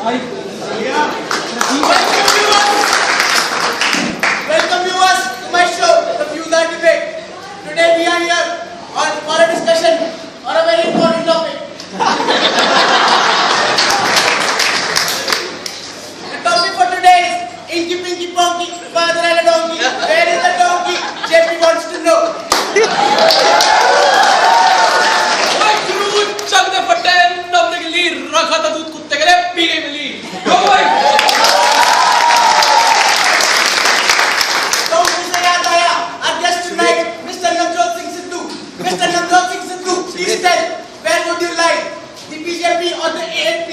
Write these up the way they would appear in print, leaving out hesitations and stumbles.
Welcome viewers to my show, The Views and Debate. Today we are here for a discussion on a very important topic. The topic for today is Inky Pinky Ponky, Father and a Donkey. Where is the donkey? JP wants to know. चक दे फटे नवने के लिए रखा था दूध कुत्ते के लिए P गई मिली तो मुझे याद आया our guest tonight, Mr. Navjot Singh Sidhu. Mr. Navjot Singh Sidhu, please tell where would you like, the BJP or the ANP?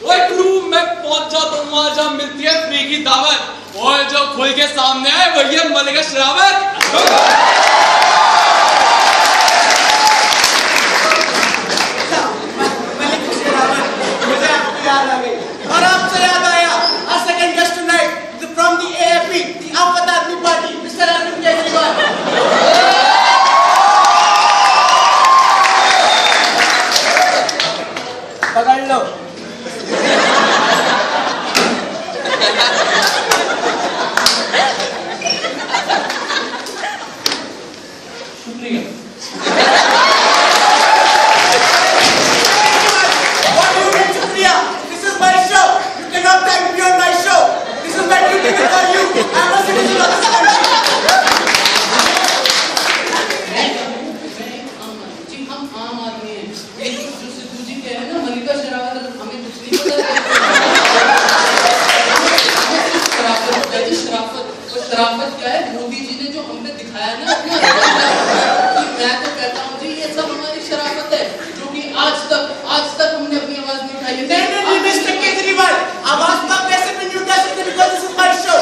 ओए गुरु मैं पहुंच जाता हूँ वहाँ जहाँ मिलती है फ्री की दावत और जो खुल के सामने आए वही है मलिका शरावत और आपसे याद आया our second guest tonight from the AAP, the Aam Aadmi Party, Mr. Arvind Kejriwal. पकड़ लो। शुक्रिया This is my show. You cannot thank me on my show. This is my duty before you. I am a citizen of this country. जी हम आम आदमी हैं जो सिद्धू जी कह रहे हैं ना मलिका शरावत हमें कुछ नहीं पता शराफत क्या है मोदी जी ने जो हमने दिखाया ना अपना मैं तो कहता हूँ जी ये सब हमारी शराफत है जो कि आज तक हमने अपनी आवाज नहीं उठाई है नहीं मिस्टर केजरीवाल आवाज तो आप कैसे नहीं उठा सकते because this is my show.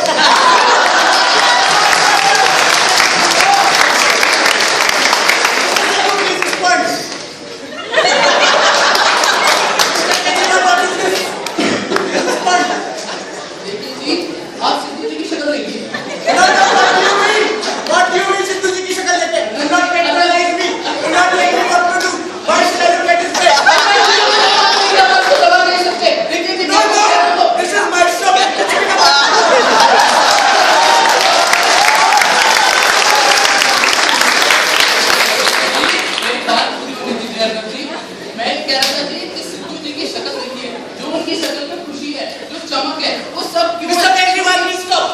देखिए जी आप सिद्धू जी की शक्ल देखिए What do you mean Sidhu जी की शक्ल देखे? Do not patronize me. Do not tell me what to do. Why should I look at his face? No. This is my show. मैं कह रहा था जी कि सिद्धू जी की शक्ल देखिए जो उनकी शक्ल में खुशी है जो चमक है वो सब क्यों Mr. Kejriwal, please stop.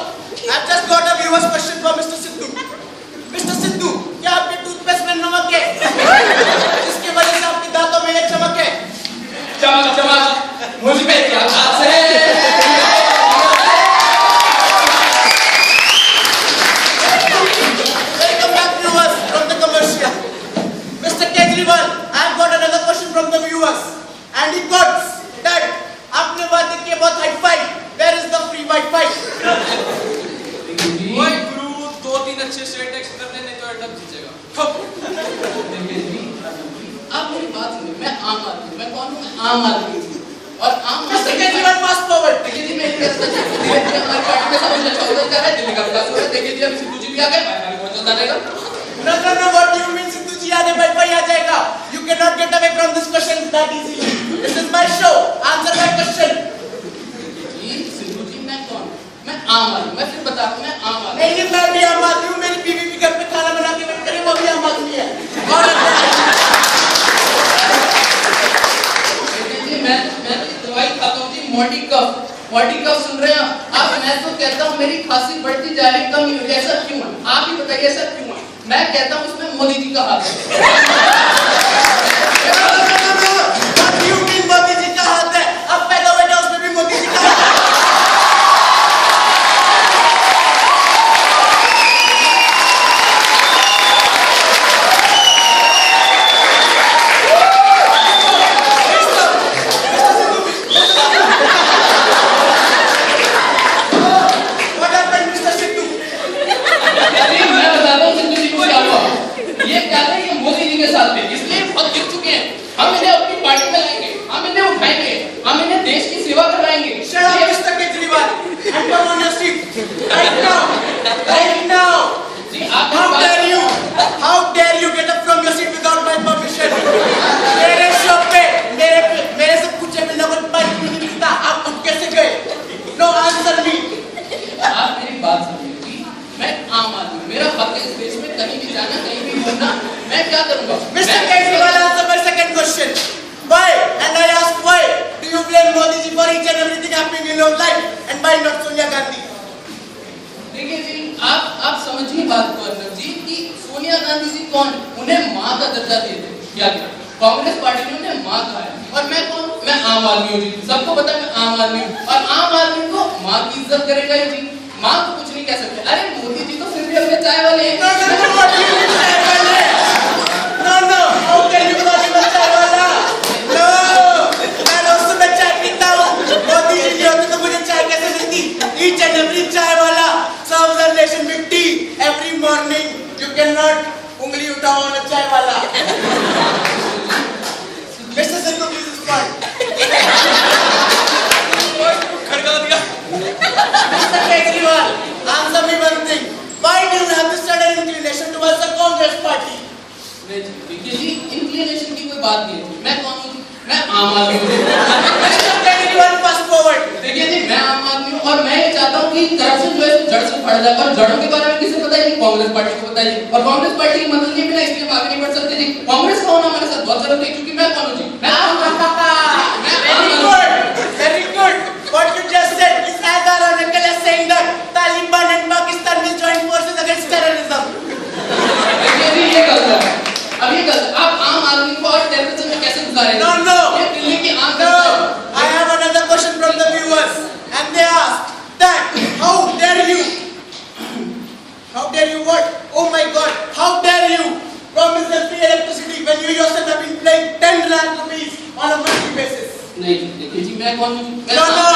I've just got a viewer's question from Mr. Sidhu. Mr. Sidhu, क्या आपके टूथपेस्ट में नमक है? जिसकी वजह से आपके दांतों में ये चमक है? चमक मुझ पे क्या खास है Welcome back viewers from the commercial. Mr. Kejriwal, I've got another question from the viewers. And he quotes that आपने बात की बहुत hi-fi. Where is the free Wi-Fi? ओए गुरु दो तीन अच्छे से टेक्स्ट कर लेने तो अटक जीतेगा आप मेरी बात सुनिए मैं आम आदमी मैं कौन हूँ मैं आम आदमी हूँ और आम Mr. Kejriwal, fast forward. देखिए जी मेरी व्यवस्था धीरे धीरे हमारी पार्टी में सब कुछ अच्छा होता जा रहा है दिल्ली का विकास हो रहा है देखिए जी अब सिद्धू जी भी आ गए मैं भी चलता रहेगा No. What do you mean Sidhu जी आने Wi-Fi आ जाएगा? You cannot get away from this question that easily. This is my show. Answer my question. जी सिद्धू जी मैं कौन हूँ मैं आम आदमी मैं फिर बताता हूँ मैं आम आदमी नहीं मैं भी आम आदमी हूँ. मेरी बीवी भी घर पे खाना बना के वेट करे वो भी आम आदमी है. और देखिए जी मैं दवाई खाता हूँ जी मोटी कफ सुन रहे हैं आप मैं तो कहता हूँ मेरी खांसी बढ़ती जा रही कम नहीं हो रही ऐसा क्यों है आप ही बताइए ऐसा क्यों है मैं कहता हूँ उसमें मोदी जी का हाथ है What do you mean Modi ji का हाथ है? अब पैदा हुए ना उसमें भी मोदी जी का हाथ है. What happened, Mr. Sidhu? जी मैं बताता हूँ सिद्धू जी को क्या हुआ ये क्या है ये मोदी जी के साथ थे इसलिए बहुत दिख चुके हैं हम इन्हें अपनी पार्टी में लाएंगे हम इन्हें उठाएंगे हम इन्हें देश की सेवा करवाएंगे Shut up, Mr. Kejriwal. And come on your seat. Right now. Right now. जी आप How dare you? How dare you get up from your seat without my permission? मेरे शो पे मेरे से पूछे बिना कोई पानी भी नहीं पीता. आप उठ meaning of life and why not Sonia Gandhi? देखिए जी, आप समझिए बात को अर्नब जी कि सोनिया गांधी जी कौन, उन्हें माँ का दर्जा दिए थे क्या क्या कांग्रेस पार्टी ने उन्हें माँ कहा है। और मैं कौन, मैं आम आदमी हूँ जी, सबको पता है मैं आम आदमी हूँ। और आम आदमी को माँ की इज्जत करेगा ही जी, माँ को कुछ नहीं कह सकते। अरे मोदी जी तो फिर भी अपने चाय वाले हैं। No, how can you call him a चाय वाला? No, मैं रोज सुबह चाय पीता हूँ। मोदी जी नहीं होते तो मुझे चाय कैसे मिलती? Each and every चाय वाला serves our nation with tea every morning. You cannot उंगली उठाओ on a चाय वाला. Mr. Sidhu, please respond. खड़का दिया। Mr. Kejriwal, answer me one thing. Why do you have this sudden inclination towards the Congress party? नहीं जी, देखिए जी, inclination की कोई बात नहीं है। मैं कौन हूँ जी? मैं आम आदमी हूँ। Mr. Kejriwal, fast forward. देखिए जी, मैं आम आदमी हूँ और मैं ये चाहता हूँ कि करप्शन जो है जड़ से फट जाए। और जड़ों के बारे में किसे पता है? कांग्रेस पार्टी को पता है। और कांग्रेस पार्टी की मदद लिए बिना इसलिए हम आगे नहीं बढ़ सकते जी। कांग्रेस का होना हमारे साथ बहुत जरूरी है क्योंकि मैं कौन हूँ जी? मैं Very good. What you just said is as ironical as saying that Taliban and Pakistan will join forces against terrorism. देखिए जी, ये गलत है। अब ये गलत है। आप आम आदमी को और टेररिज्म में कैसे गुजारेंगे? No. ये दिल्ली की आम No, जनता है। I have another question from the viewers, and they ask that how dare you? How dare you what? Oh my God! How dare you promise them free electricity when you yourself have been paying 10 lakh rupees on a monthly basis? नहीं जी, देखिए जी, मैं कौन हूँ? मैं No, आम-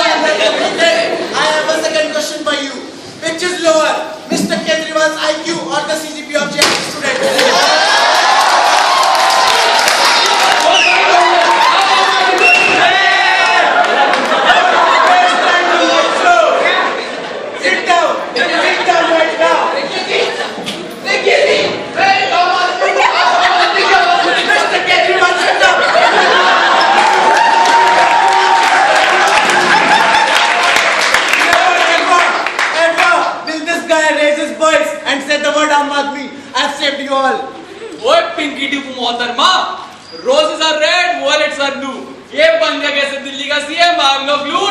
I have a second question for you. Which is lower, Mr. Kejriwal's IQ or the CGP of JNU students? Sit down right now. देखिए जी, मैं एक आम आदमी हूँ, आप आम आदमी क्या बात कर रहे हैं? Mr. Kejriwal, sit down. Never will this guy raise his voice and say the word Aam Aadmi. I've saved you all. ओए पिंकी टिपू मोहतरमा, roses are red, violets are blue. ये बन गया कैसे दिल्ली का सीएम? I'm the blue